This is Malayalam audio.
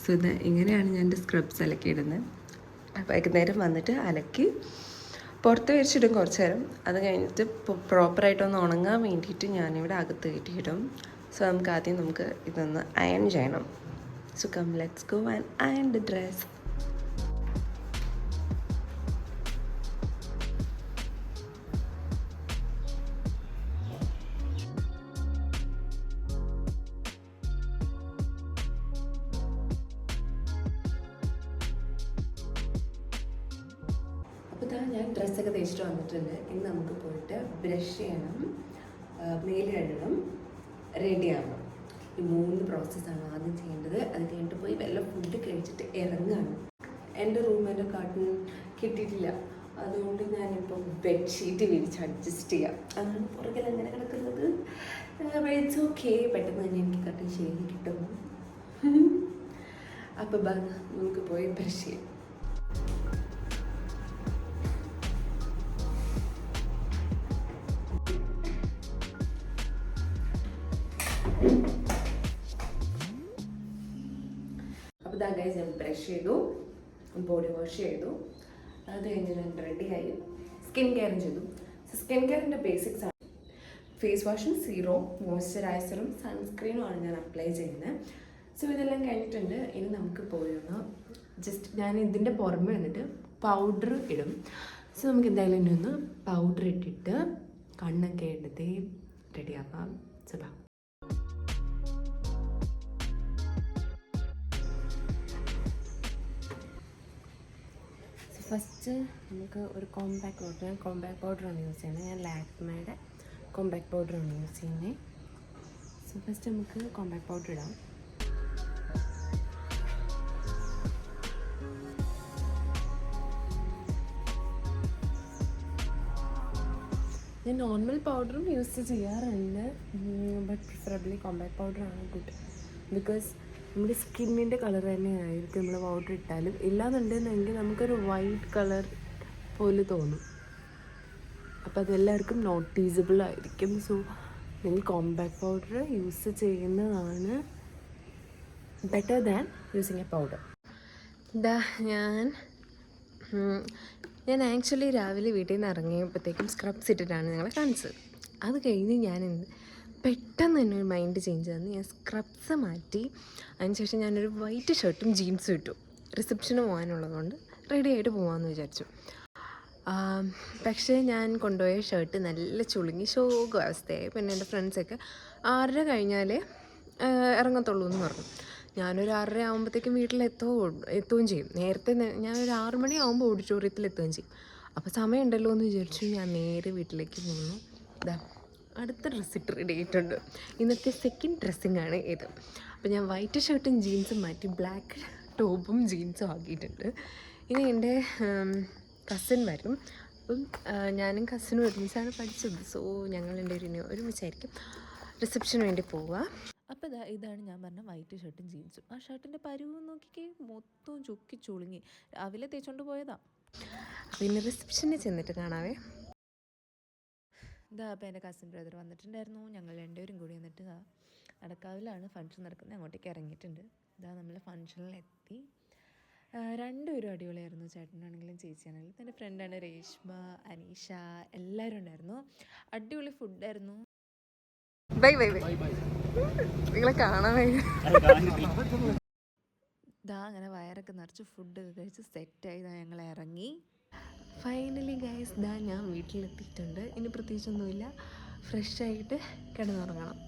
സോ ഇത് ഇങ്ങനെയാണ് ഞാൻ എൻ്റെ സ്ക്രബ്സ് അലക്കിയിടുന്നത്. വൈകുന്നേരം വന്നിട്ട് അലക്കി പുറത്ത് വിരിച്ചിടും കുറച്ച് നേരം. അത് കഴിഞ്ഞിട്ട് പ്രോപ്പറായിട്ടൊന്ന് ഉണങ്ങാൻ വേണ്ടിയിട്ട് ഞാനിവിടെ അകത്ത് കയറ്റിയിടും. സോ നമുക്ക് ഇതൊന്ന് അയൺ ചെയ്യണം. So come let's go and iron the dress. അപ്പോൾ ഞാൻ ഡ്രസ്സൊക്കെ തേച്ചിട്ട് വന്നിട്ടുണ്ട്. ഇനി നമുക്ക് പോയിട്ട് ബ്രഷ് ചെയ്യണം, നെയിൽ കഴുകണം, റെഡി ആവണം. ഈ 3 പ്രോസസ്സാണ് ആദ്യം ചെയ്യേണ്ടത്. അത് കഴിഞ്ഞിട്ട് പോയി വല്ല ഫുഡ് കഴിച്ചിട്ട് ഇറങ്ങുകയാണ്. എൻ്റെ റൂമിൻ്റെ കാർട്ടൺ കിട്ടിയിട്ടില്ല, അതുകൊണ്ട് ഞാനിപ്പോൾ ബെഡ്ഷീറ്റ് വിരിച്ച് അഡ്ജസ്റ്റ് ചെയ്യാം. അതാണ് പുറകിൽ അങ്ങനെ കിടക്കുന്നത്. ഇറ്റ്സ് ഓക്കെ, പെട്ടെന്ന് തന്നെ എനിക്ക് കർട്ടൻ ശരി കിട്ടും. അപ്പോൾ നമുക്ക് പോയി ബ്രഷ് ചെയ്യാം. അപ്പോൾ ഗൈസ് ഞാൻ ബ്രഷ് ചെയ്തു, ബോഡി വാഷ് ചെയ്തു, അത് കഴിഞ്ഞ് ഞാൻ റെഡിയായി. സ്കിൻ കെയറും ചെയ്തു. സ്കിൻ കെയറിൻ്റെ ബേസിക്സ് ആണ് ഫേസ് വാഷും സീറോ മോയ്സ്ചറൈസറും സൺസ്ക്രീനുമാണ് ഞാൻ അപ്ലൈ ചെയ്യുന്നത്. സോ ഇതെല്ലാം കഴിഞ്ഞിട്ടുണ്ട്. ഇനി നമുക്ക് പോയൊന്ന് ജസ്റ്റ് ഞാൻ ഇതിൻ്റെ പുറമെ വന്നിട്ട് പൗഡർ ഇടും. സോ നമുക്ക് എന്തായാലും ഇനി ഒന്ന് പൗഡർ ഇട്ടിട്ട് കണ്ണൊക്കെ എടുത്ത് റെഡിയാക്കാം. സോ ഫസ്റ്റ് നമുക്ക് ഒരു കോമ്പാക്ട് പൗഡറാണ് യൂസ് ചെയ്യുന്നത്. ഞാൻ ലാക്മേയുടെ കോമ്പാക്ട് പൗഡറാണ് യൂസ് ചെയ്യുന്നത്. സോ ഫസ്റ്റ് നമുക്ക് കോമ്പാക്ട് പൗഡർ ഇടാം. ഞാൻ നോർമൽ പൗഡറും യൂസ് ചെയ്യാറുണ്ട്, ബട്ട് പ്രിഫറബിളി കോമ്പാക്ട് പൗഡറാണ് ഗുഡ്. ബിക്കോസ് നമ്മുടെ സ്കിന്നിൻ്റെ കളർ തന്നെ ആയിരിക്കും നമ്മൾ പൗഡർ ഇട്ടാലും. ഇല്ലാന്നുണ്ടെന്നെങ്കിൽ നമുക്കൊരു വൈറ്റ് കളർ പോലെ തോന്നും. അപ്പോൾ അതെല്ലാവർക്കും നോട്ടീസബിൾ ആയിരിക്കും. സോ നിങ്ങൾ കോമ്പാക്ട് പൗഡർ യൂസ് ചെയ്യുന്നതാണ് better than using A powder. ഞാൻ ആക്ച്വലി രാവിലെ വീട്ടിൽ നിന്ന് ഇറങ്ങിയപ്പോഴത്തേക്കും സ്ക്രബ്സ് ഇട്ടിട്ടാണ് ഞങ്ങളെ കാണിച്ചത്. അത് കഴിഞ്ഞ് ഞാൻ പെട്ടെന്ന് തന്നെ ഒരു മൈൻഡ് ചേഞ്ച് ആയിരുന്നു. ഞാൻ സ്ക്രബ്സ് മാറ്റി അതിനുശേഷം ഞാനൊരു വൈറ്റ് ഷർട്ടും ജീൻസും ഇട്ടു. റിസപ്ഷന് പോകാനുള്ളതുകൊണ്ട് റെഡി ആയിട്ട് പോകാമെന്ന് വിചാരിച്ചു. പക്ഷേ ഞാൻ കൊണ്ടുപോയ ഷർട്ട് നല്ല ചുളുങ്ങി ശോക അവസ്ഥയായി. പിന്നെ എൻ്റെ ഫ്രണ്ട്സൊക്കെ 6:30 കഴിഞ്ഞാലേ ഇറങ്ങത്തുള്ളൂ എന്ന് പറഞ്ഞു. ഞാനൊരു 6:30 ആകുമ്പോഴത്തേക്കും എത്തുകയും ചെയ്യും. നേരത്തെ ഞാനൊരു 6 മണി ആകുമ്പോൾ ഓഡിറ്റോറിയത്തിൽ എത്തുകയും ചെയ്യും. അപ്പോൾ സമയമുണ്ടല്ലോ എന്ന് വിചാരിച്ചു ഞാൻ നേരെ വീട്ടിലേക്ക് പോന്നു. അടുത്ത ഡ്രസ്സ് ഇട്ട് റെഡി ആയിട്ടുണ്ട്. ഇന്നത്തെ സെക്കൻഡ് ഡ്രസ്സിങ് ആണ് ഇത്. അപ്പോൾ ഞാൻ വൈറ്റ് ഷർട്ടും ജീൻസും മാറ്റി ബ്ലാക്ക് ടോപ്പും ജീൻസും ആക്കിയിട്ടുണ്ട്. ഇനി എൻ്റെ കസിൻ വരും. അപ്പം ഞാനും കസിനും ഒരുമിച്ചാണ് പഠിച്ചത്. സോ ഞങ്ങൾ ഒരുമിച്ചായിരിക്കും റിസപ്ഷന് വേണ്ടി പോവുക. അപ്പോൾ ഇതാണ് ഞാൻ പറഞ്ഞ വൈറ്റ് ഷർട്ടും ജീൻസും. ആ ഷർട്ടിൻ്റെ പരുവ് നോക്കിക്കേ, മൊത്തം ചുക്കി ചുളുങ്ങി. രാവിലെ തേച്ചോണ്ട് പോയതാ. പിന്നെ റിസപ്ഷനിൽ ചെന്നിട്ട് കാണാവേ. അപ്പോൾ എൻ്റെ കസിൻ ബ്രദർ വന്നിട്ടുണ്ടായിരുന്നു. ഞങ്ങൾ രണ്ടുപേരും കൂടി വന്നിട്ട് നടക്കാവിലാണ് ഫംഗ്ഷൻ നടക്കുന്നത്, അങ്ങോട്ടേക്ക് ഇറങ്ങിയിട്ടുണ്ട്. നമ്മൾ ഫംഗ്ഷനിലെത്തി. രണ്ടുപേരും അടിപൊളിയായിരുന്നു. ചേട്ടനാണെങ്കിലും ചേച്ചിയാണെങ്കിലും. എൻ്റെ ഫ്രണ്ടാണ് രേഷ്മ, അനീഷ, എല്ലാവരും ഉണ്ടായിരുന്നു. അടിപൊളി ഫുഡായിരുന്നു. ബൈ ബൈ ബൈ നിങ്ങളെ കാണാൻ അങ്ങനെ വയറൊക്കെ നിറച്ച് ഫുഡൊക്കെ കഴിച്ച് സെറ്റായി ഞങ്ങൾ ഇറങ്ങി. ഫൈനലി ഗൈസ് ഞാൻ വീട്ടിലെത്തിയിട്ടുണ്ട്. ഇനി പ്രത്യേകിച്ചൊന്നുമില്ല, ഫ്രഷായിട്ട് കിടന്നുറങ്ങണം.